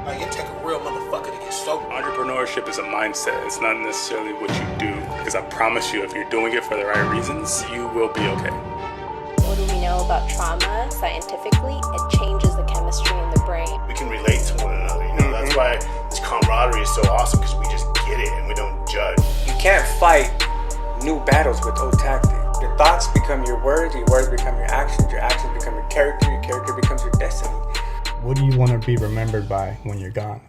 Like, it take a real motherfucker to get sober. Entrepreneurship is a mindset. It's not necessarily what you do. Because I promise you, if you're doing it for the right reasons, you will be okay. What do we know about trauma scientifically? It changes the chemistry in the brain. We can relate to one another, you know. That's why this camaraderie is so awesome, because we just get it and we don't judge. You can't fight new battles with old tactics. Your thoughts become your words become your actions become your character becomes your destiny. What do you want to be remembered by when you're gone?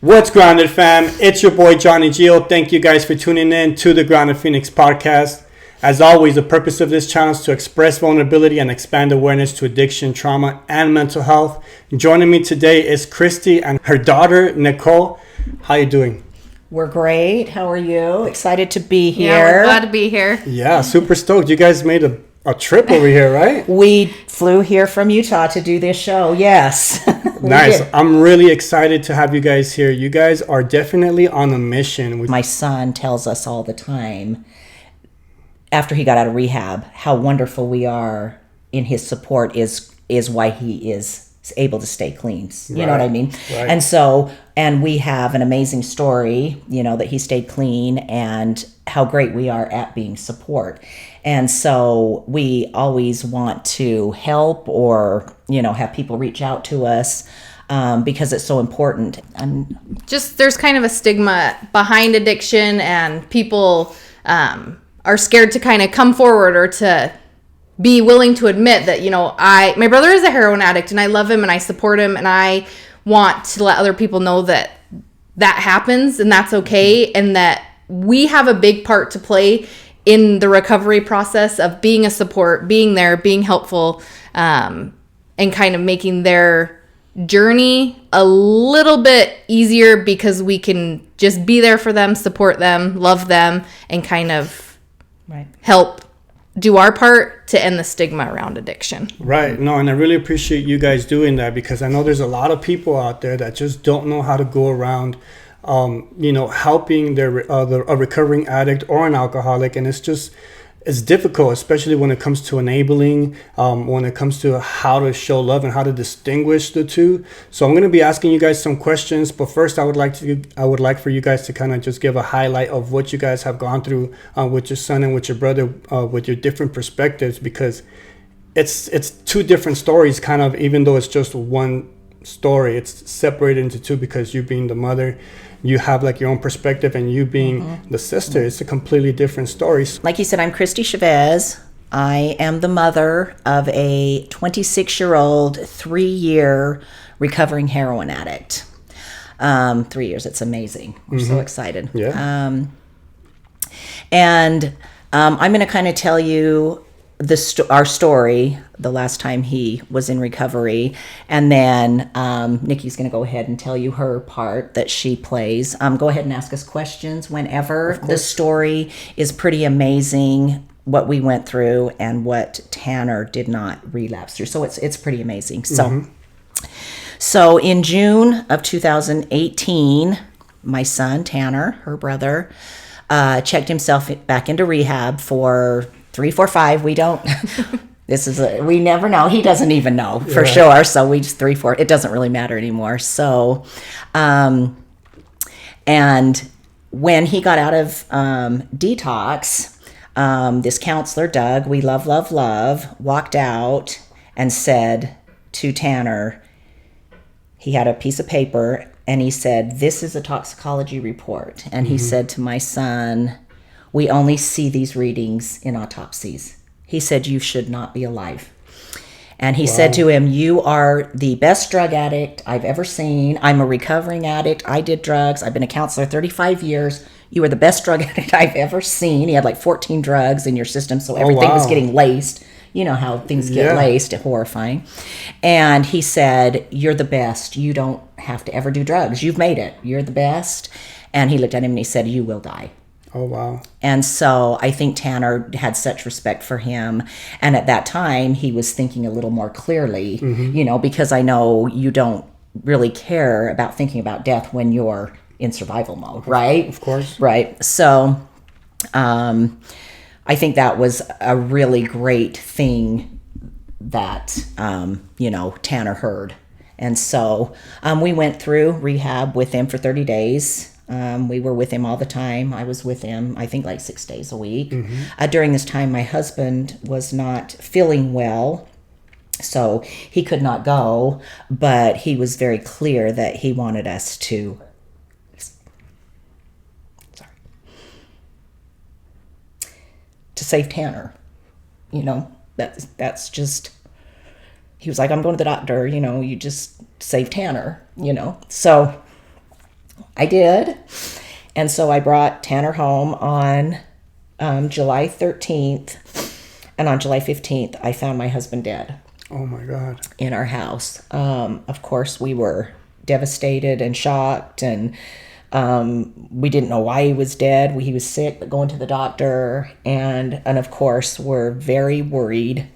What's Grounded, fam? It's your boy Johnny Gio. Thank you guys for tuning in to the Grounded Phoenix podcast. As always, the purpose of this channel is to express vulnerability and expand awareness to addiction, trauma, and mental health. Joining me today is Christy and her daughter, Nichole. How you doing? We're great. How are you? Excited to be here. Yeah, we're glad to be here. Yeah, super stoked. You guys made a trip over here, right? We flew here from Utah to do this show. Yes. Nice. I'm really excited to have you guys here. You guys are definitely on a mission. My son tells us all the time, after he got out of rehab, how wonderful we are in his support is why he is able to stay clean. You know what I mean? Right. And we have an amazing story, you know, that he stayed clean and how great we are at being support. And so we always want to help or, you know, have people reach out to us because it's so important. Just there's kind of a stigma behind addiction, and people are scared to kind of come forward or to be willing to admit that, you know, my brother is a heroin addict and I love him and I support him, and I want to let other people know that happens and that's okay, and that we have a big part to play in the recovery process of being a support, being there, being helpful, and kind of making their journey a little bit easier because we can just be there for them, support them, love them, and kind of help do our part to end the stigma around addiction. Right. No, and I really appreciate you guys doing that, because I know there's a lot of people out there that just don't know how to go around, helping a recovering addict or an alcoholic. And it's difficult, especially when it comes to enabling, when it comes to how to show love and how to distinguish the two. So I'm going to be asking you guys some questions, but first I would like for you guys to kind of just give a highlight of what you guys have gone through with your son and with your brother, with your different perspectives, because it's two different stories, kind of, even though it's just one story, it's separated into two, because you being the mother, you have like your own perspective, and you being the sister, it's a completely different story. Like you said, I'm Christy Chavez. I am the mother of a 26-year-old, 3-year recovering heroin addict. 3 years, it's amazing. We're so excited. Yeah. I'm going to kind of tell you our story, the last time he was in recovery, and then Nikki's going to go ahead and tell you her part that she plays. Go ahead and ask us questions whenever. The story is pretty amazing, what we went through and what Tanner did not relapse through. So it's pretty amazing. So in June of 2018, my son Tanner, her brother, checked himself back into rehab for 3, 4, 5. We don't. We never know. He doesn't even know for sure. So we just 3, 4. It doesn't really matter anymore. So, and when he got out of detox, this counselor, Doug, we love, walked out and said to Tanner, he had a piece of paper and he said, "This is a toxicology report." And he said to my son, "We only see these readings in autopsies." He said, "You should not be alive." And he said to him, "You are the best drug addict I've ever seen. I'm a recovering addict. I did drugs. I've been a counselor 35 years. You are the best drug addict I've ever seen." He had like 14 drugs in your system, so everything was getting laced. You know how things get laced, horrifying. And he said, "You're the best. You don't have to ever do drugs. You've made it. You're the best." And he looked at him and he said, "You will die." Oh, wow. And so I think Tanner had such respect for him. And at that time, he was thinking a little more clearly, you know, because I know you don't really care about thinking about death when you're in survival mode, right? Of course. Right. So I think that was a really great thing that, Tanner heard. And so we went through rehab with him for 30 days. We were with him all the time. I was with him, I think, like 6 days a week. During this time, my husband was not feeling well, so he could not go, but he was very clear that he wanted us to save Tanner. You know, that's just, he was like, I'm going to the doctor, you know, you just save Tanner, you know. So I did. And so I brought Tanner home on July 13th. And on July 15th, I found my husband dead. Oh my God. In our house. Of course, we were devastated and shocked, and we didn't know why he was dead. He was sick, but going to the doctor. And of course, we're very worried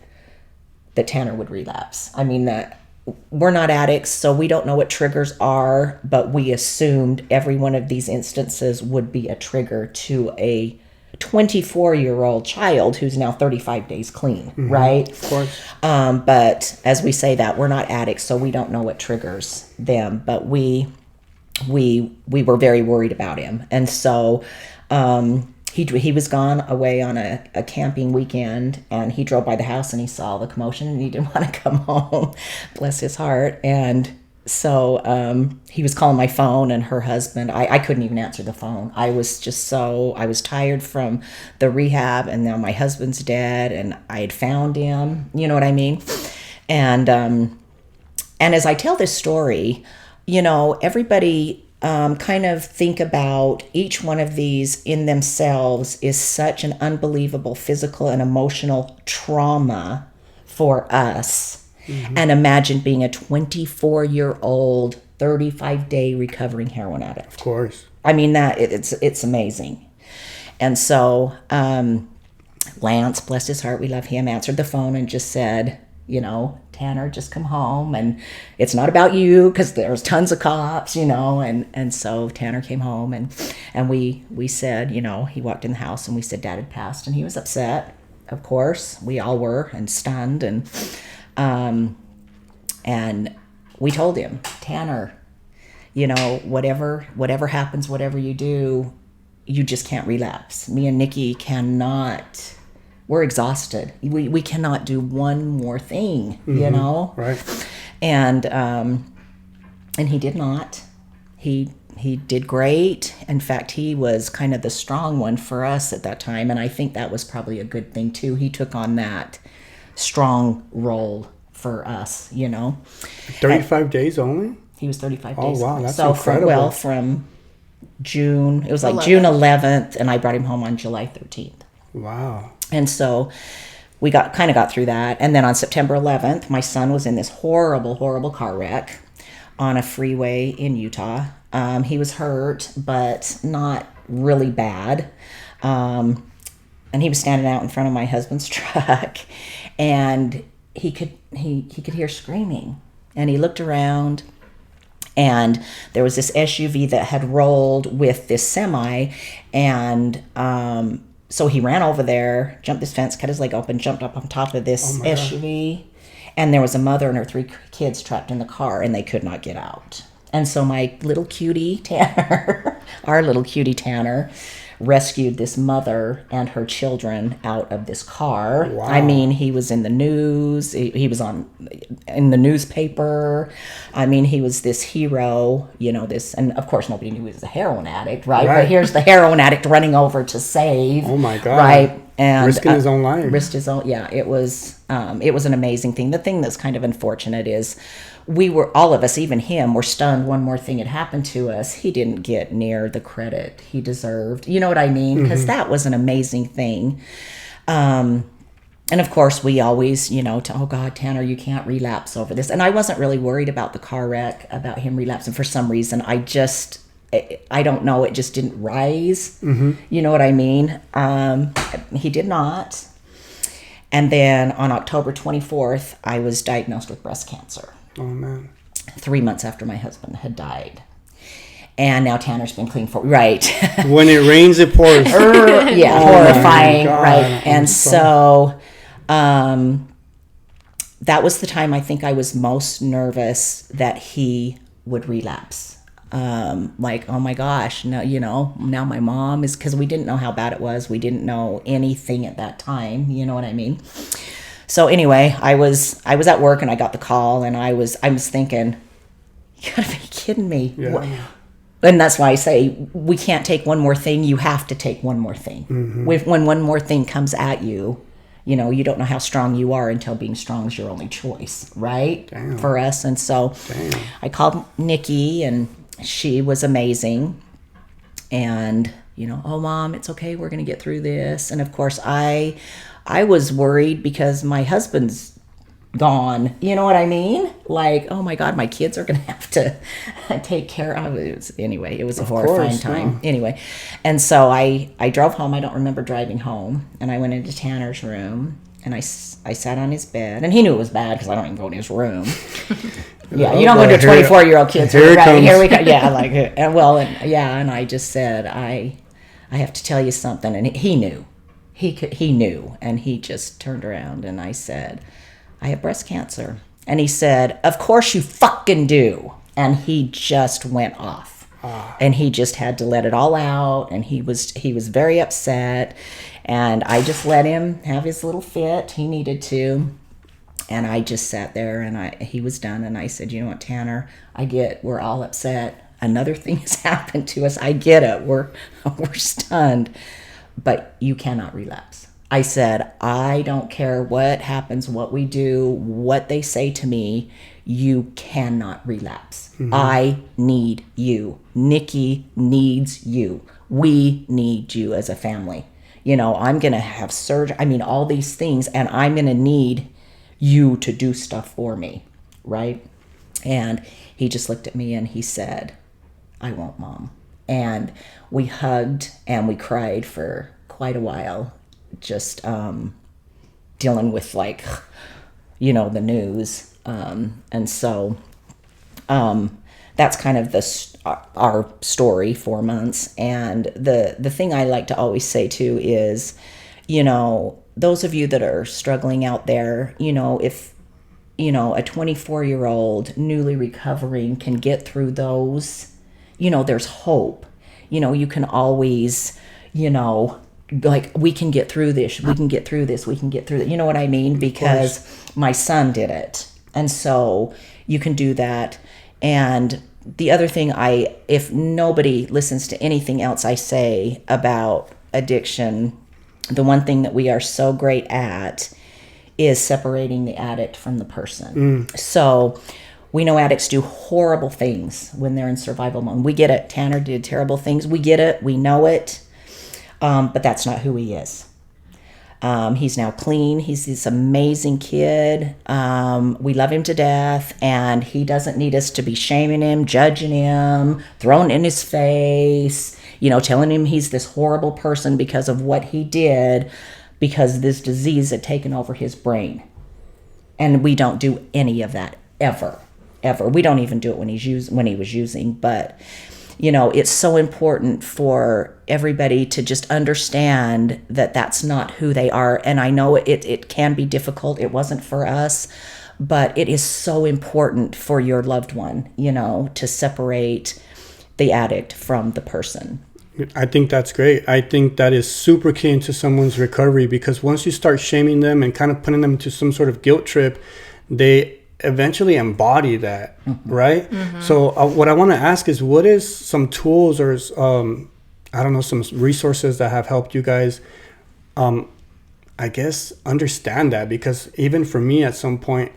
that Tanner would relapse. I mean, that we're not addicts, so we don't know what triggers are, but we assumed every one of these instances would be a trigger to a 24-year-old child who's now 35 days clean, right? Of course. But as we say that, we're not addicts, so we don't know what triggers them. But we were very worried about him. And so he was gone away on a camping weekend, and he drove by the house and he saw the commotion and he didn't want to come home. Bless his heart. And so he was calling my phone, and her husband, I couldn't even answer the phone. I was tired from the rehab, and now my husband's dead, and I had found him, you know what I mean? And as I tell this story, you know, everybody kind of think about each one of these in themselves is such an unbelievable physical and emotional trauma for us. And imagine being a 24-year-old, 35-day recovering heroin addict. Of course. I mean, that it's amazing. And so Lance, bless his heart, we love him, answered the phone and just said, you know, Tanner, just come home, and it's not about you, because there's tons of cops, you know. And so Tanner came home, and we said, you know, he walked in the house and we said Dad had passed, and he was upset, of course. We all were, and stunned, and we told him, Tanner, you know, whatever happens, whatever you do, you just can't relapse. Me and Nikki cannot. We're exhausted. We cannot do one more thing, you know? Right. And he did not. He did great. In fact, he was kind of the strong one for us at that time, and I think that was probably a good thing too. He took on that strong role for us, you know. 35 days only? He was 35 days. Oh, wow, that's so incredible. From June, it was like June 11th, and I brought him home on July 13th. Wow. And so we got through that. And then on September 11th, my son was in this horrible, horrible car wreck on a freeway in Utah. He was hurt, but not really bad. And he was standing out in front of my husband's truck, and he could hear screaming. And he looked around, and there was this SUV that had rolled with this semi, and so he ran over there, jumped this fence, cut his leg open, jumped up on top of this SUV, and there was a mother and her 3 kids trapped in the car, and they could not get out. And so my little cutie Tanner, our little cutie Tanner, rescued this mother and her children out of this car. Wow. I mean, he was in the news. He was in the newspaper. I mean, he was this hero, you know, and of course nobody knew he was a heroin addict, right? But here's the heroin addict running over to save. Oh my God. Right. And risking his own life. Risked his own, yeah. It was an amazing thing. The thing that's kind of unfortunate is all of us, even him, were stunned one more thing had happened to us. He didn't get near the credit he deserved. You know what I mean? Because that was an amazing thing. And of course, we always, you know, oh God, Tanner, you can't relapse over this. And I wasn't really worried about the car wreck, about him relapsing. For some reason, I don't know, it just didn't rise. You know what I mean? He did not. And then on October 24th, I was diagnosed with breast cancer. Oh, man. 3 months after my husband had died. And now Tanner's been clean for, right. When it rains, it pours. Yeah, Oh horrifying, my God. right. And so that was the time I think I was most nervous that he would relapse. Like, oh my gosh, no, now my mom is, because we didn't know how bad it was. We didn't know anything at that time. You know what I mean? So anyway, I was at work and I got the call, and I was thinking, you gotta be kidding me. Yeah. And that's why I say we can't take one more thing. You have to take one more thing. When one more thing comes at you, you don't know how strong you are until being strong is your only choice, right? Damn. For us. And so I called Nikki, and she was amazing. And, oh, Mom, it's okay. We're going to get through this. And of course, I was worried because my husband's gone. You know what I mean? Like, oh my God, my kids are going to have to take care of it. It was a horrifying time. Yeah. Anyway. And so I drove home. I don't remember driving home. And I went into Tanner's room, and I sat on his bed, and he knew it was bad because I don't even go in his room. Yeah, you don't go to 24-year-old kids. Here we go. Yeah, and I just said, I have to tell you something. And he knew. He knew. And he just turned around, and I said, I have breast cancer. And he said, of course you fucking do. And he just went off. And he just had to let it all out. And he was very upset. And I just let him have his little fit. He needed to. And I just sat there, and he was done. And I said, you know what, Tanner, I get we're all upset. Another thing has happened to us. I get it. We're stunned. But you cannot relapse. I said, I don't care what happens, what we do, what they say to me, you cannot relapse. I need you. Nikki needs you. We need you as a family. I'm going to have surgery. All these things, and I'm going to need you to do stuff for me, right? And he just looked at me and he said, I won't, Mom. And we hugged and we cried for quite a while, just dealing with the news. And so that's kind of our story, 4 months. And the thing I like to always say too is, those of you that are struggling out there, if a 24-year-old newly recovering can get through those, there's hope. You can always, we can get through this, we can get through this, we can get through that. You know what I mean? Because my son did it. And so you can do that. And the other thing, if nobody listens to anything else I say about addiction, the one thing that we are so great at is separating the addict from the person. So we know addicts do horrible things when they're in survival mode. We get it. Tanner did terrible things. We get it. We know it. But that's not who he is. He's now clean. He's this amazing kid. We love him to death, and he doesn't need us to be shaming him, judging him, throwing in his face, telling him he's this horrible person because of what he did, because this disease had taken over his brain. And we don't do any of that ever. We don't even do it when he was using, but it's so important for everybody to just understand that that's not who they are. And I know it can be difficult. It wasn't for us, but it is so important for your loved one, to separate the addict from the person. I think that's great. I think that is super key into someone's recovery, because once you start shaming them and kind of putting them into some sort of guilt trip, they eventually embody that, right? So what I want to ask is, what is some tools or some resources that have helped you guys I guess understand that? Because even for me, at some point,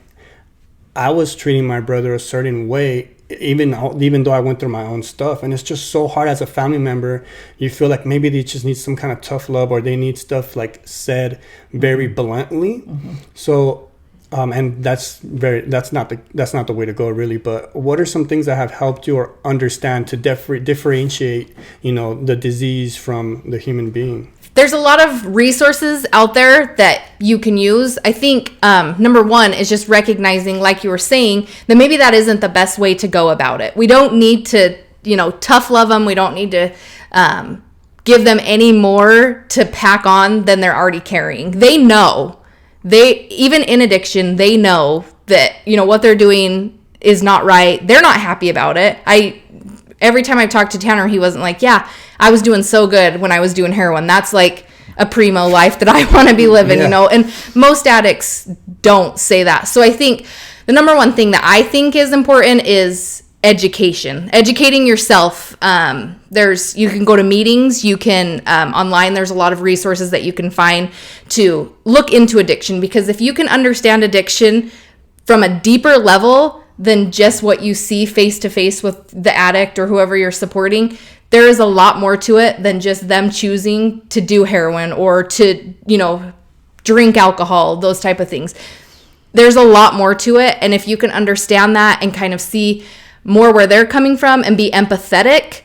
I was treating my brother a certain way, even though I went through my own stuff. And it's just so hard as a family member. You feel like maybe they just need some kind of tough love, or they need stuff said very bluntly. So and that's not the way to go, really. But what are some things that have helped you or understand to differentiate, the disease from the human being? There's a lot of resources out there that you can use. I think number one is just recognizing, like you were saying, that maybe that isn't the best way to go about it. We don't need to, tough love them. We don't need to give them any more to pack on than they're already carrying. They know they, even in addiction, they know that, you know, what they're doing is not right. They're not happy about it. Every time I've talked to Tanner, he wasn't like, yeah, I was doing so good when I was doing heroin. That's like a primo life that I want to be living, you know? And most addicts don't say that. So I think the number one thing that I think is important is educating yourself. You can go to meetings, you can online, there's a lot of resources that you can find to look into addiction, because if you can understand addiction from a deeper level than just what you see face to face with the addict or whoever you're supporting, there is a lot more to it than just them choosing to do heroin or to, you know, drink alcohol, those type of things. There's a lot more to it. And if you can understand that and kind of see more where they're coming from and be empathetic,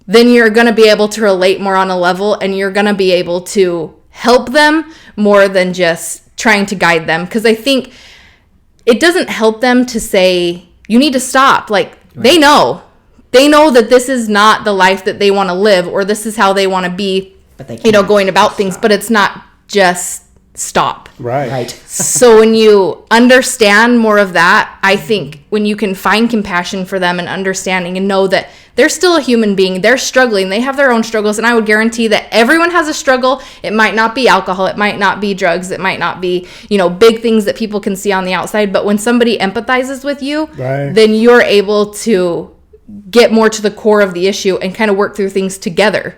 then you're going to be able to relate more on a level, and you're going to be able to help them more than just trying to guide them. Because I think it doesn't help them to say, you need to stop. Like, they know that this is not the life that they want to live, or this is how they want to be, But they you know, can't going about things, but it's not just stop. Right. So when you understand more of that, I think when you can find compassion for them and understanding and know that they're still a human being, they're struggling, they have their own struggles, and I would guarantee that everyone has a struggle. It might not be alcohol, it might not be drugs, it might not be, you know, big things that people can see on the outside, but when somebody empathizes with you, then you're able to get more to the core of the issue and kind of work through things together.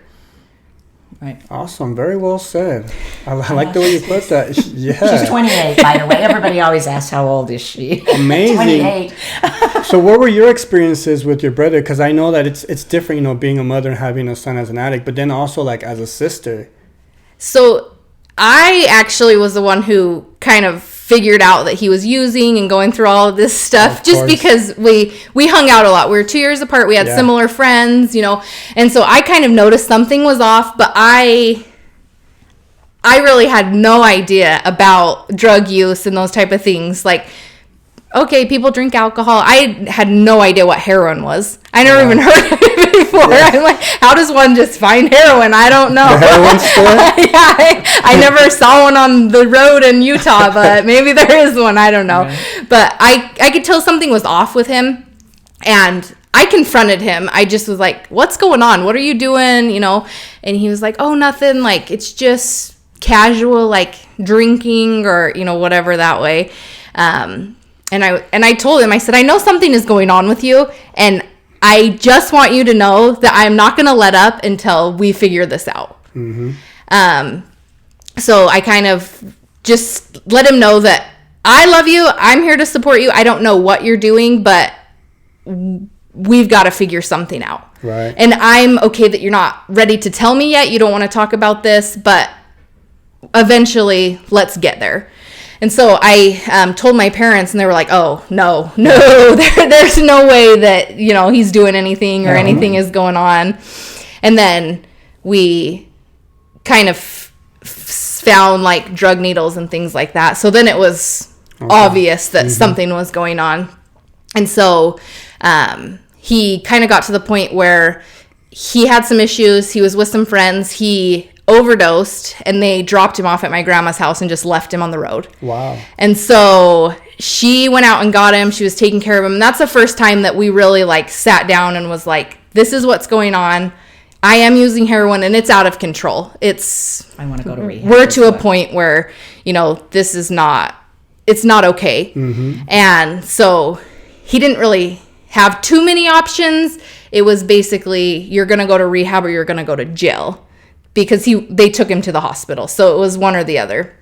Right. Awesome. Very well said. I like the way you put that. Yeah. She's 28, by the way. Everybody always asks, how old is she? Amazing. 28. So what were your experiences with your brother? Because I know that it's different, you know, being a mother and having a son as an addict, but then also like as a sister. So I actually was the one who kind of figured out that he was using and going through all of this stuff, just because we hung out a lot. We were 2 years apart. We had similar friends, you know, and so I kind of noticed something was off, but I really had no idea about drug use and those type of things. Like, okay, people drink alcohol. I had no idea what heroin was. I never even heard of it before. I'm like, how does one just find heroin? I don't know. The heroin store? I never saw one on the road in Utah, but maybe there is one. I don't know. Right. But I could tell something was off with him, and I confronted him. I just was like, what's going on? What are you doing? You know? And he was like, oh, nothing. Like, it's just casual, like drinking or, you know, whatever that way. And I told him, I said, I know something is going on with you, and I just want you to know that I'm not going to let up until we figure this out. Mm-hmm. So I kind of just let him know that I love you. I'm here to support you. I don't know what you're doing, but we've got to figure something out. Right. And I'm okay that you're not ready to tell me yet. You don't want to talk about this, but eventually let's get there. And so I told my parents, and they were like, oh, no, there's no way that, you know, he's doing anything or anything is going on. And then we kind of found like drug needles and things like that. So then it was obvious that something was going on. And so he kind of got to the point where he had some issues. He was with some friends. He overdosed, and they dropped him off at my grandma's house and just left him on the road. Wow. And so she went out and got him. She was taking care of him. And that's the first time that we really like sat down and was like, this is what's going on. I am using heroin, and it's out of control. I want to go to rehab. We're to a point where, you know, this is not, it's not okay. Mm-hmm. And so he didn't really have too many options. It was basically, you're going to go to rehab or you're going to go to jail, because they took him to the hospital. So it was one or the other.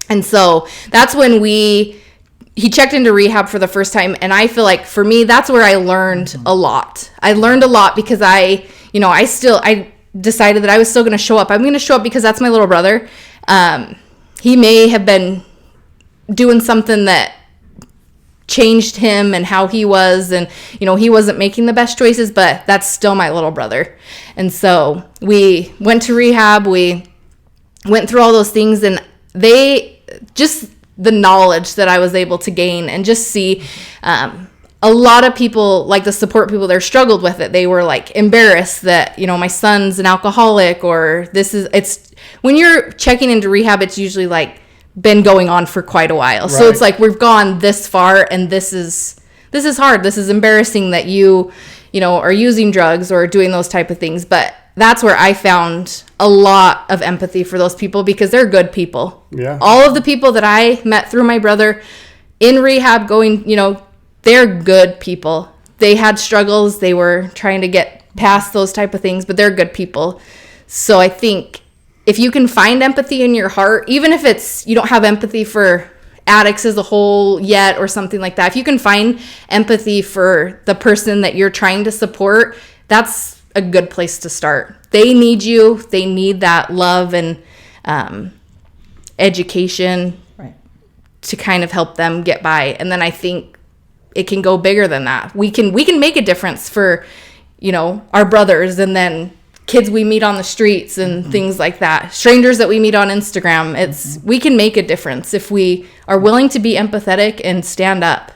And so that's when he checked into rehab for the first time. And I feel like for me, that's where I learned a lot. I learned a lot because I decided that I was still going to show up. I'm going to show up because that's my little brother. He may have been doing something that changed him and how he was, and you know, he wasn't making the best choices, but that's still my little brother. And so we went to rehab, we went through all those things, and the knowledge that I was able to gain and just see a lot of people, like the support people there, struggled with it. They were like embarrassed that, you know, my son's an alcoholic, or it's when you're checking into rehab, it's usually like been going on for quite a while. So it's like we've gone this far, and this is hard. This is embarrassing that you know, are using drugs or doing those type of things. But that's where I found a lot of empathy for those people, because they're good people. Yeah. All of the people that I met through my brother in rehab going, you know, they're good people. They had struggles. They were trying to get past those type of things, but they're good people. So I think if you can find empathy in your heart, even if it's, you don't have empathy for addicts as a whole yet or something like that, if you can find empathy for the person that you're trying to support, that's a good place to start. They need you. They need that love and education to kind of help them get by. And then I think it can go bigger than that. We can make a difference for, you know, our brothers, and then kids we meet on the streets and things like that. Strangers that we meet on Instagram. We can make a difference if we are willing to be empathetic and stand up.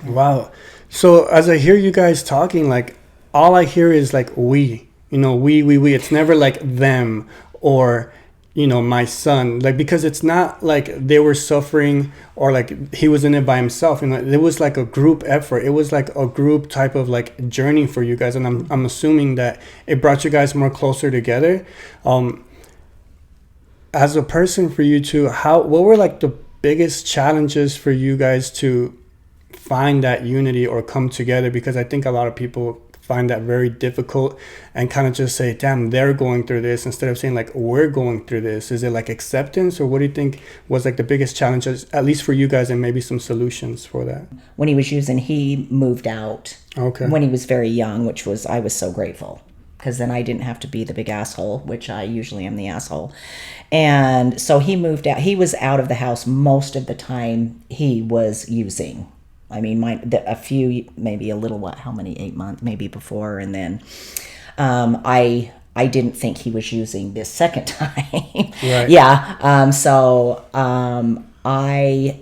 Wow. So as I hear you guys talking, like, all I hear is like we. It's never like them or, you know, my son, like, because it's not like they were suffering or like he was in it by himself. You know, it was like a group effort. It was like a group type of like journey for you guys, and I'm assuming that it brought you guys more closer together. As a person, for you two, what were like the biggest challenges for you guys to find that unity or come together? Because I think a lot of people find that very difficult and kind of just say, damn, they're going through this, instead of saying like, we're going through this. Is it like acceptance, or what do you think was like the biggest challenges, at least for you guys, and maybe some solutions for that? When he was using, he moved out when he was very young, I was so grateful, because then I didn't have to be the big asshole, which I usually am the asshole. And so he moved out. He was out of the house most of the time he was using. I mean, a few, maybe a little, how many, 8 months, maybe before. And then I didn't think he was using this second time. Right. Yeah. So I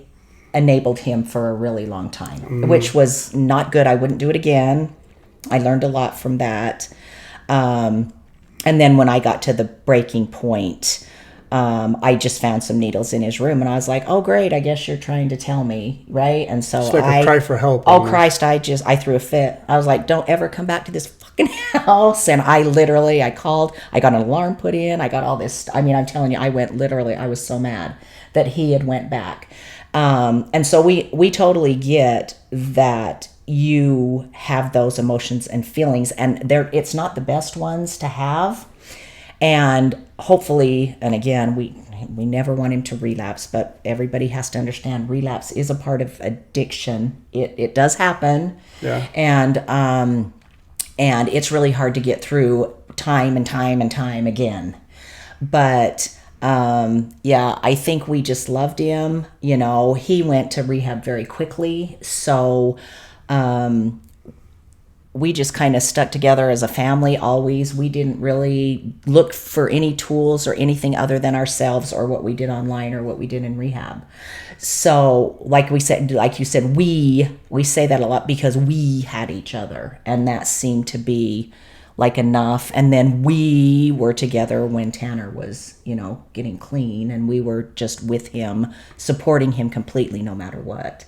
enabled him for a really long time, which was not good. I wouldn't do it again. I learned a lot from that. And then when I got to the breaking point, I just found some needles in his room, and I was like, oh great, I guess you're trying to tell me, right? And so it's like a cry for help. Oh Christ, I threw a fit. I was like, don't ever come back to this fucking house. And I called, I got an alarm put in, I got all this. I mean, I'm telling you, I was so mad that he had went back. And so we totally get that you have those emotions and feelings, and it's not the best ones to have. And hopefully, and again, we never want him to relapse, but everybody has to understand relapse is a part of addiction. It does happen. Yeah. And it's really hard to get through time and time and time again. But yeah, I think we just loved him. You know, he went to rehab very quickly. So we just kind of stuck together as a family always. We didn't really look for any tools or anything other than ourselves or what we did online or what we did in rehab. So like you said, we say that a lot because we had each other, and that seemed to be like enough. And then we were together when Tanner was, you know, getting clean, and we were just with him, supporting him completely no matter what.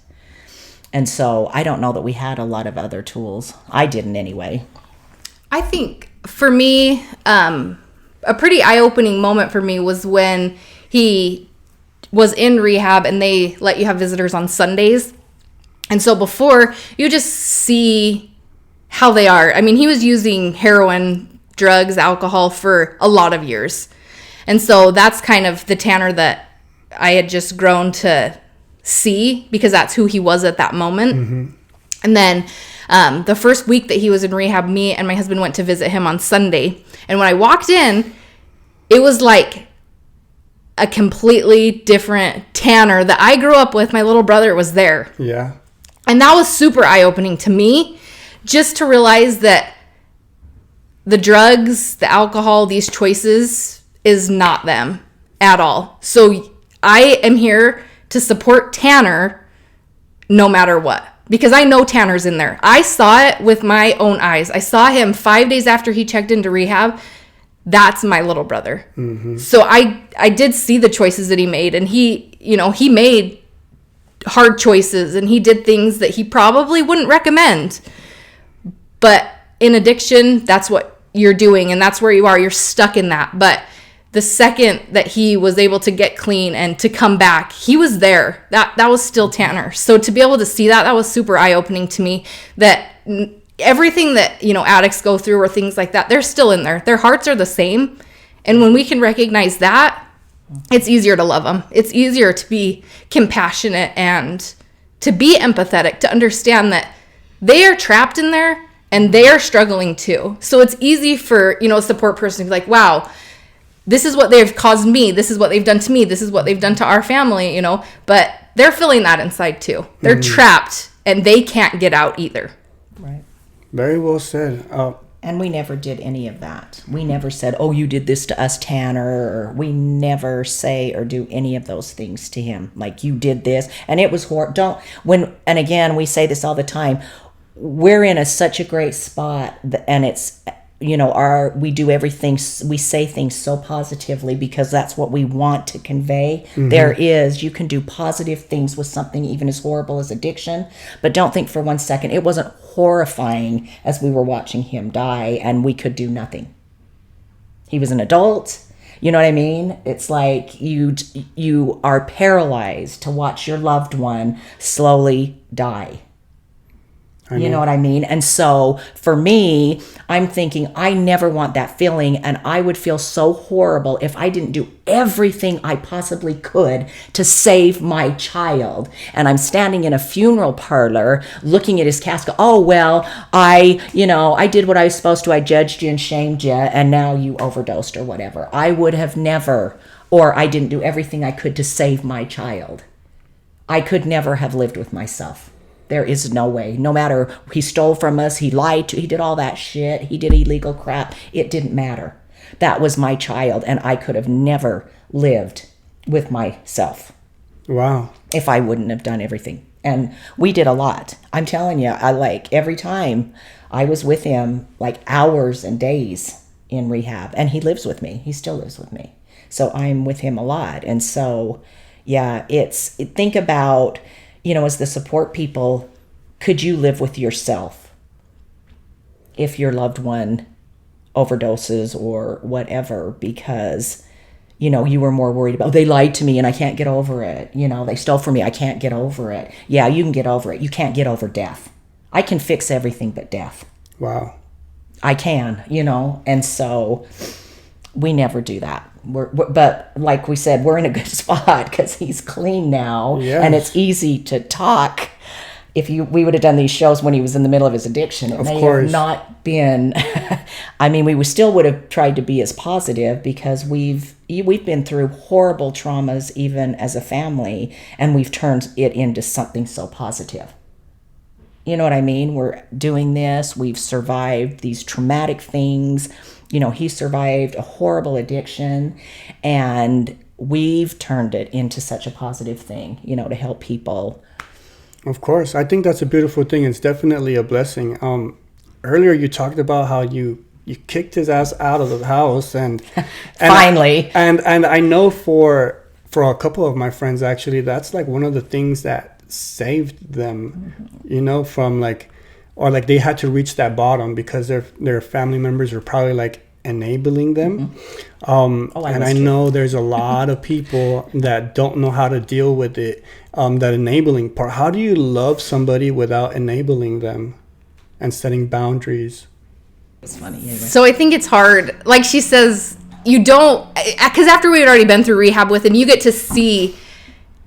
And so I don't know that we had a lot of other tools. I didn't anyway. I think for me, a pretty eye-opening moment for me was when he was in rehab and they let you have visitors on Sundays. And so before, you just see how they are. I mean, he was using heroin, drugs, alcohol for a lot of years. And so that's kind of the Tanner that I had just grown to see, because that's who he was at that moment. Mm-hmm. And then the first week that he was in rehab, me and my husband went to visit him on Sunday. And when I walked in, it was like a completely different Tanner that I grew up with. My little brother was there. Yeah. And that was super eye-opening to me, just to realize that the drugs, the alcohol, these choices is not them at all. So I am here to support Tanner no matter what, because I know Tanner's in there. I saw it with my own eyes. I saw him 5 days after he checked into rehab that's my little brother. So I did see the choices that he made, and he made hard choices, and he did things that he probably wouldn't recommend. But in addiction, that's what you're doing, and that's where you are. You're stuck in that. But the second that he was able to get clean and to come back, he was there. That was still Tanner. So to be able to see that was super eye-opening to me, that everything that, addicts go through or things like that, they're still in there. Their hearts are the same. And when we can recognize that, it's easier to love them. It's easier to be compassionate and to be empathetic, to understand that they are trapped in there and they are struggling too. So it's easy for, a support person to be like, wow, this is what they've caused me. This is what they've done to me. This is what they've done to our family, but they're feeling that inside too. They're trapped and they can't get out either. Right. Very well said. And we never did any of that. We never said, oh, you did this to us, Tanner. Or we never say or do any of those things to him. Like, you did this. And it was horrible. And again, we say this all the time. We're in such a great spot. And it's, we do everything, we say things so positively because that's what we want to convey. You can do positive things with something even as horrible as addiction, but don't think for 1 second it wasn't horrifying as we were watching him die and we could do nothing. He was an adult, you know what I mean? It's like you are paralyzed to watch your loved one slowly die. You know what I mean? And so for me, I'm thinking I never want that feeling, and I would feel so horrible if I didn't do everything I possibly could to save my child. And I'm standing in a funeral parlor looking at his casket. Oh, well, I did what I was supposed to. I judged you and shamed you, and now you overdosed or whatever. I would have never, or I didn't do everything I could to save my child. I could never have lived with myself. There is no way. No matter, he stole from us, he lied, he did all that shit, he did illegal crap. It didn't matter. That was my child, and I could have never lived with myself. Wow. If I wouldn't have done everything. And we did a lot. I'm telling you, every time I was with him, hours and days in rehab. And he lives with me. He still lives with me. So I'm with him a lot. And so, yeah, think about, as the support people, could you live with yourself if your loved one overdoses or whatever because, you were more worried about, they lied to me and I can't get over it. They stole from me. I can't get over it. Yeah, you can get over it. You can't get over death. I can fix everything but death. Wow. I can, and so we never do that. But like we said, we're in a good spot because he's clean now, yes. And it's easy to talk. We would have done these shows when he was in the middle of his addiction, it may have not been. We still would have tried to be as positive because we've been through horrible traumas even as a family, and we've turned it into something so positive. You know what I mean? We're doing this. We've survived these traumatic things. He survived a horrible addiction, and we've turned it into such a positive thing, to help people. Of course. I think that's a beautiful thing. It's definitely a blessing. Earlier you talked about how you kicked his ass out of the house and finally. And I know for a couple of my friends, actually, that's one of the things that saved them, from or they had to reach that bottom because their family members were probably enabling them. And I know there's a lot of people that don't know how to deal with it, that enabling part. How do you love somebody without enabling them and setting boundaries? It's funny. Anyway. So I think it's hard. Like she says, you don't, because after we had already been through rehab with him, you get to see.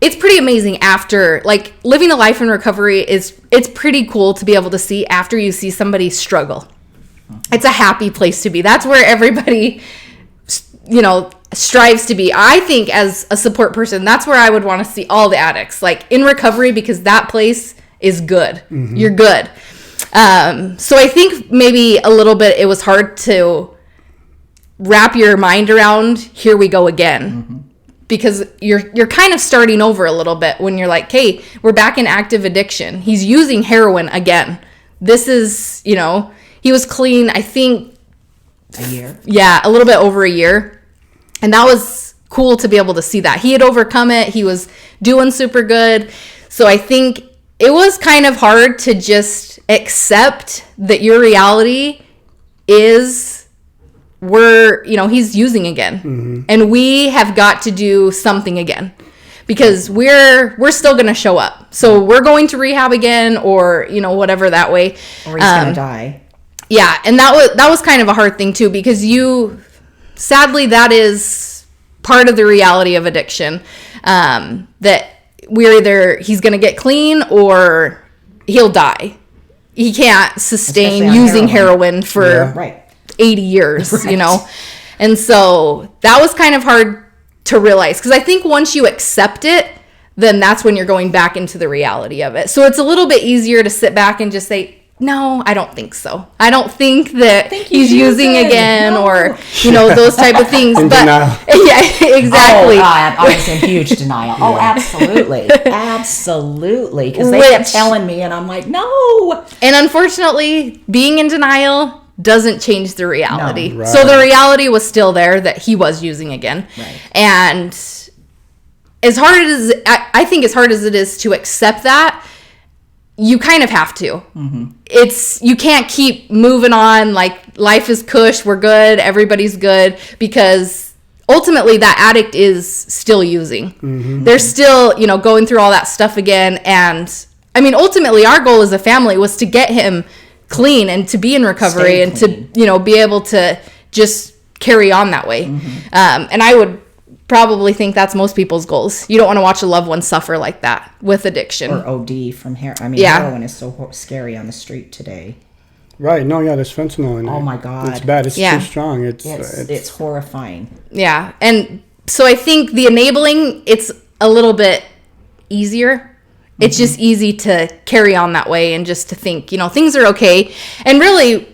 It's pretty amazing after, living a life in recovery it's pretty cool to be able to see after you see somebody struggle. It's a happy place to be. That's where everybody, strives to be. I think as a support person, that's where I would want to see all the addicts, in recovery, because that place is good. Mm-hmm. You're good. So I think maybe a little bit it was hard to wrap your mind around, here we go again. Mm-hmm. Because you're kind of starting over a little bit when you're like, hey, we're back in active addiction. He's using heroin again. This is, he was clean, I think, A year? Yeah, a little bit over a year. And that was cool to be able to see that. He had overcome it. He was doing super good. So I think it was kind of hard to just accept that your reality is he's using again. And we have got to do something again. Because we're still going to show up. So we're going to rehab again or, whatever that way. Or he's going to die. Yeah, and that was kind of a hard thing too, because sadly, that is part of the reality of addiction, that he's going to get clean or he'll die. He can't sustain using heroin for 80 years, And so that was kind of hard to realize, because I think once you accept it, then that's when you're going back into the reality of it. So it's a little bit easier to sit back and just say, no, I don't think so. I don't think that he's using again or, those type of things. Denial. Yeah, exactly. Oh, I was in huge denial. Oh, absolutely. Absolutely. Because they kept telling me and I'm like, no. And unfortunately, being in denial doesn't change the reality. No. Right. So the reality was still there that he was using again. Right. And I think as hard as it is to accept that, you kind of have to. You can't keep moving on like life is cush, we're good, everybody's good, because ultimately that addict is still using. They're still, going through all that stuff again. And I mean, ultimately our goal as a family was to get him clean and to be in recovery and to, be able to just carry on that way. And I would probably think that's most people's goals. You don't want to watch a loved one suffer like that with addiction. Or OD from heroin. I mean, heroin is so scary on the street today. Right. No, yeah, there's fentanyl in it. Oh, my God. It's bad. It's too strong. It's horrifying. Yeah. And so I think the enabling, it's a little bit easier. It's just easy to carry on that way and just to think, things are okay. And really,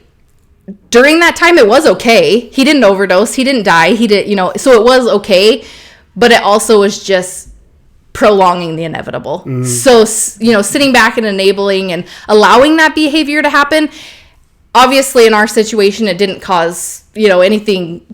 during that time, it was okay. He didn't overdose. He didn't die. He did, so it was okay. But it also was just prolonging the inevitable. So, sitting back and enabling and allowing that behavior to happen. Obviously, in our situation, it didn't cause, anything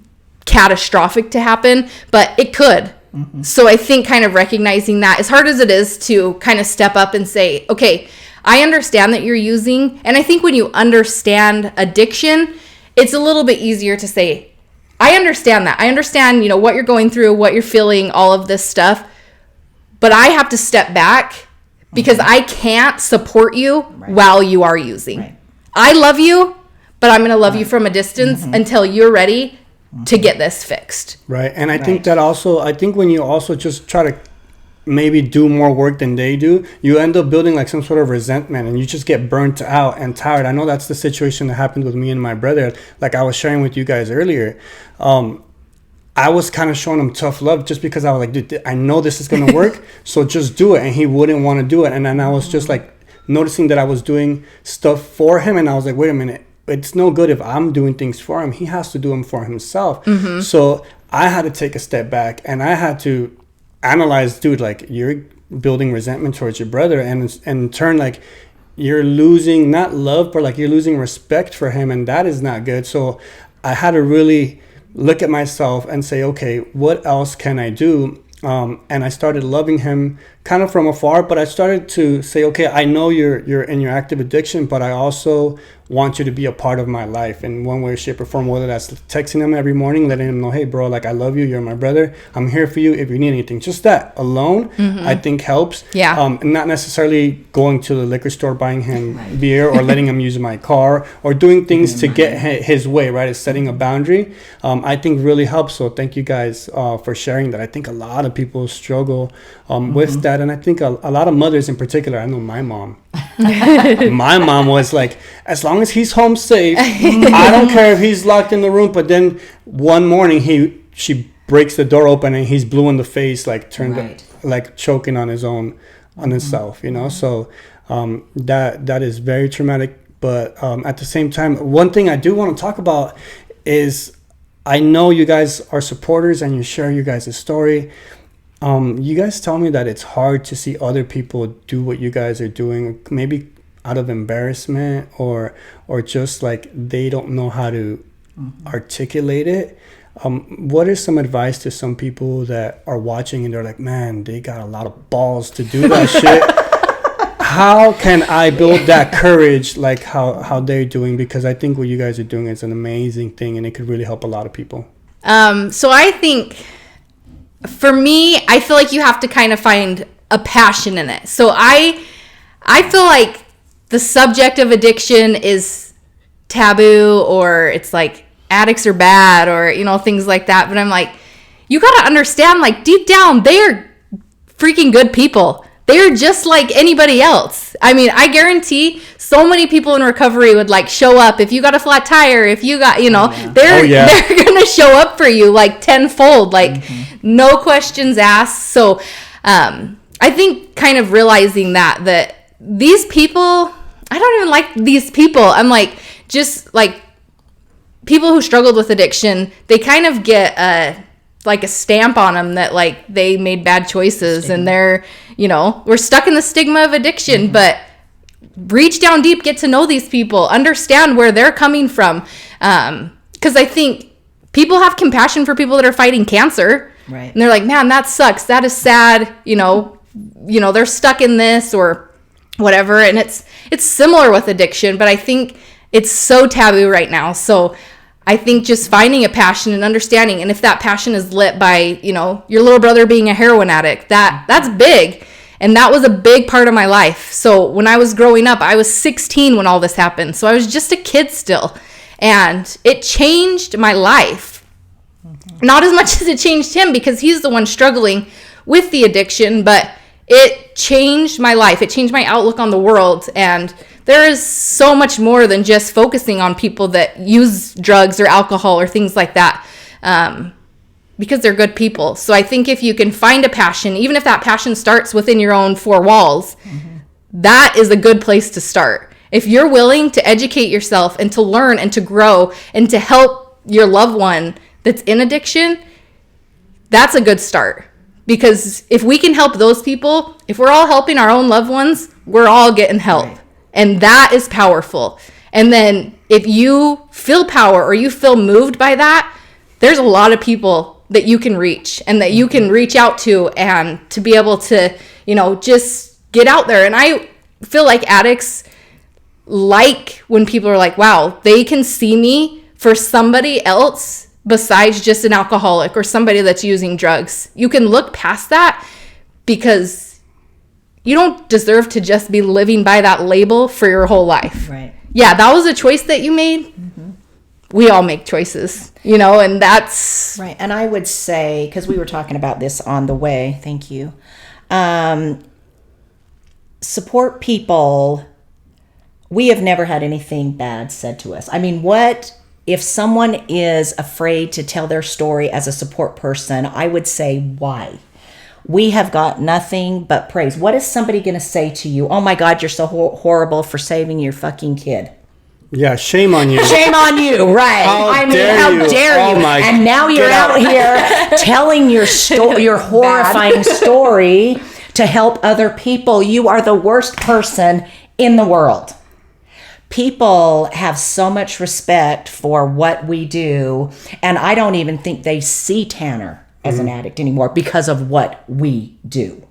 catastrophic to happen, but it could. So I think kind of recognizing that, as hard as it is to kind of step up and say, okay, I understand that you're using. And I think when you understand addiction, it's a little bit easier to say, I understand that. I understand, what you're going through, what you're feeling, all of this stuff. But I have to step back because I can't support you while you are using. Right. I love you, but I'm going to love you from a distance until you're ready to get this fixed. Right. And I think that also, when you also just try to maybe do more work than they do, you end up building like some sort of resentment and you just get burnt out and tired. I know that's the situation that happened with me and my brother. Like I was sharing with you guys earlier. I was kind of showing him tough love just because I was like, dude, I know this is going to work. So just do it. And he wouldn't want to do it. And then I was just like noticing that I was doing stuff for him. And I was like, wait a minute. It's no good if I'm doing things for him. He has to do them for himself. So I had to take a step back and I had to analyze, dude, like you're building resentment towards your brother and in turn, like you're losing not love, but like you're losing respect for him. And that is not good. So I had to really look at myself and say, okay, what else can I do? And I started loving him kind of from afar, but I started to say, okay, I know you're in your active addiction, but I also want you to be a part of my life in one way, shape, or form, whether that's texting him every morning, letting him know, hey, bro, like I love you. You're my brother. I'm here for you if you need anything. Just that alone, I think helps. Yeah. And not necessarily going to the liquor store, buying him beer or letting him use my car or doing things to get his way, right? It's setting a boundary. I think really helps. So thank you guys for sharing that. I think a lot of people struggle with that. And I think a lot of mothers in particular, I know my mom. My mom was like, as long as he's home safe, I don't care if he's locked in the room. But then one morning she breaks the door open and he's blue in the face, like like choking on himself, So that is very traumatic. But at the same time, one thing I do want to talk about is I know you guys are supporters and you share you guys' story. You guys tell me that it's hard to see other people do what you guys are doing, maybe out of embarrassment or just like they don't know how to articulate it. What is some advice to some people that are watching and they're like, man, they got a lot of balls to do that shit? How can I build that courage like how they're doing? Because I think what you guys are doing is an amazing thing and it could really help a lot of people. So I think for me, I feel like you have to kind of find a passion in it. So I feel like the subject of addiction is taboo, or it's like addicts are bad, or, you know, things like that. But I'm like, you got to understand, like, deep down, they are freaking good people. They're just like anybody else. I mean, I guarantee so many people in recovery would like show up if you got a flat tire, if you got, you know, they're going to show up for you like tenfold, like no questions asked. So I think kind of realizing that these people, I don't even like these people. I'm like, just like people who struggled with addiction, they kind of get a stamp on them that like they made bad choices and they're, you know, we're stuck in the stigma of addiction, but reach down deep, get to know these people, understand where they're coming from. Because I think people have compassion for people that are fighting cancer. Right. And they're like, man, that sucks. That is sad. You know, they're stuck in this or whatever. And it's similar with addiction, but I think it's so taboo right now. So I think just finding a passion and understanding, and if that passion is lit by, you know, your little brother being a heroin addict, that's big. And that was a big part of my life. So when I was growing up, I was 16 when all this happened. So I was just a kid still. And it changed my life. Not as much as it changed him, because he's the one struggling with the addiction, but it changed my life. It changed my outlook on the world. And there is so much more than just focusing on people that use drugs or alcohol or things like that, because they're good people. So I think if you can find a passion, even if that passion starts within your own four walls, that is a good place to start. If you're willing to educate yourself and to learn and to grow and to help your loved one that's in addiction, that's a good start. Because if we can help those people, if we're all helping our own loved ones, we're all getting help. Right. And that is powerful. And then if you feel power or you feel moved by that, there's a lot of people that you can reach and that you can reach out to, and to be able to, you know, just get out there. And I feel like addicts like when people are like, wow, they can see me for somebody else besides just an alcoholic or somebody that's using drugs. You can look past that, because you don't deserve to just be living by that label for your whole life. Right. Yeah, that was a choice that you made. We all make choices, you know, and that's... Right. And I would say, because we were talking about this on the way, thank you. Support people. We have never had anything bad said to us. I mean, what if someone is afraid to tell their story as a support person? I would say, why? We have got nothing but praise. What is somebody going to say to you? Oh my God, you're so horrible for saving your fucking kid. Yeah, shame on you. Shame on you, right? How dare you? And now you're out here telling your your horrifying story to help other people. You are the worst person in the world. People have so much respect for what we do, and I don't even think they see Tanner as an addict anymore because of what we do.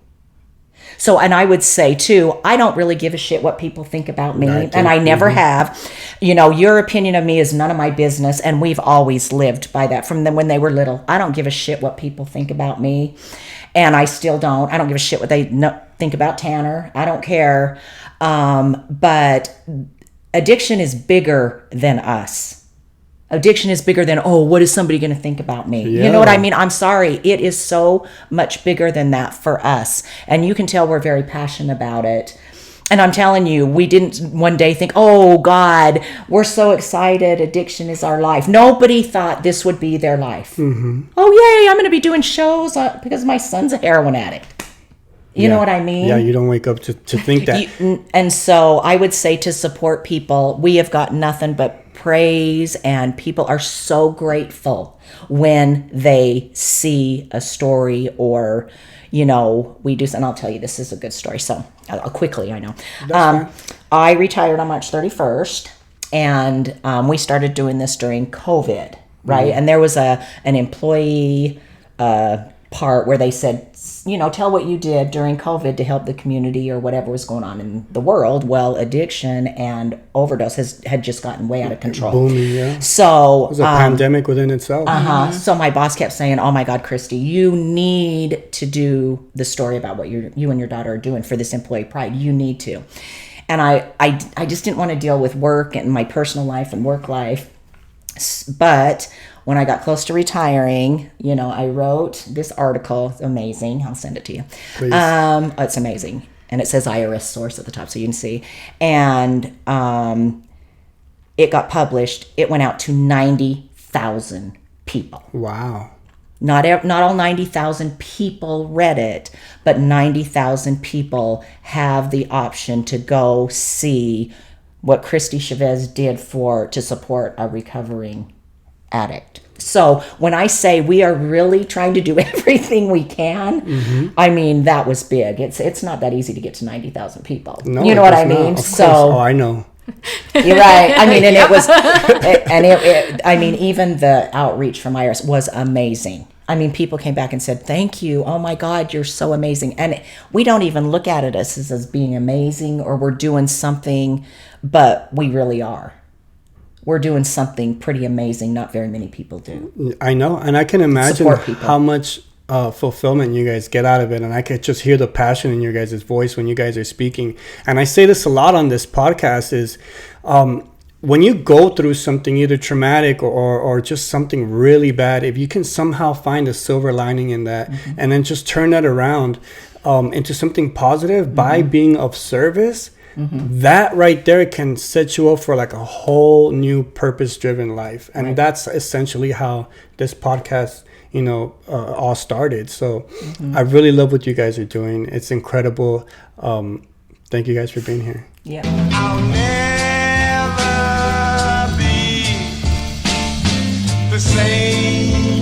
So, and I would say too, I don't really give a shit what people think about me, and I never have. You know, your opinion of me is none of my business, and we've always lived by that from them when they were little. I don't give a shit what people think about me, and I still don't. I don't give a shit what they think about Tanner. I don't care. But addiction is bigger than us. Addiction is bigger than, oh, what is somebody going to think about me? Yeah. You know what I mean? I'm sorry. It is so much bigger than that for us. And you can tell we're very passionate about it. And I'm telling you, we didn't one day think, oh, God, we're so excited. Addiction is our life. Nobody thought this would be their life. Mm-hmm. Oh, yay, I'm going to be doing shows because my son's a heroin addict. You know what I mean? Yeah, you don't wake up to think that. And so I would say, to support people, we have got nothing but praise, and people are so grateful when they see a story, or, you know, we do. And I'll tell you, this is a good story. So quickly, I know. I retired on March 31st. And we started doing this during COVID, right? And there was an employee part where they said, tell what you did during COVID to help the community or whatever was going on in the world. Well, addiction and overdose had just gotten way out of control. Booming, yeah. So it was a pandemic within itself. So my boss kept saying, "Oh my God, Christy, you need to do the story about what you and your daughter are doing for this employee pride. You need to." And I just didn't want to deal with work and my personal life and work life. But when I got close to retiring, I wrote this article. It's amazing. I'll send it to you. It's amazing. And it says IRS source at the top so you can see. And it got published. It went out to 90,000 people. Wow. Not all 90,000 people read it, but 90,000 people have the option to go see what Christy Chavez did to support a recovering addict. So when I say we are really trying to do everything we can, I mean, that was big. It's not that easy to get to 90,000 people. No, you know what I mean? So I know. You're right. I mean, and it was, I mean, even the outreach from IRS was amazing. I mean, people came back and said, "Thank you. Oh my God, you're so amazing." And we don't even look at it as being amazing or we're doing something, but we really are. We're doing something pretty amazing. Not very many people do. I know. And I can imagine how much fulfillment you guys get out of it. And I could just hear the passion in your guys' voice when you guys are speaking. And I say this a lot on this podcast is, when you go through something either traumatic or just something really bad, if you can somehow find a silver lining in that and then just turn that around into something positive by being of service, that right there can set you up for like a whole new purpose-driven life. And that's essentially how this podcast, all started. So I really love what you guys are doing. It's incredible. Thank you guys for being here. Yeah. I'll never be the same.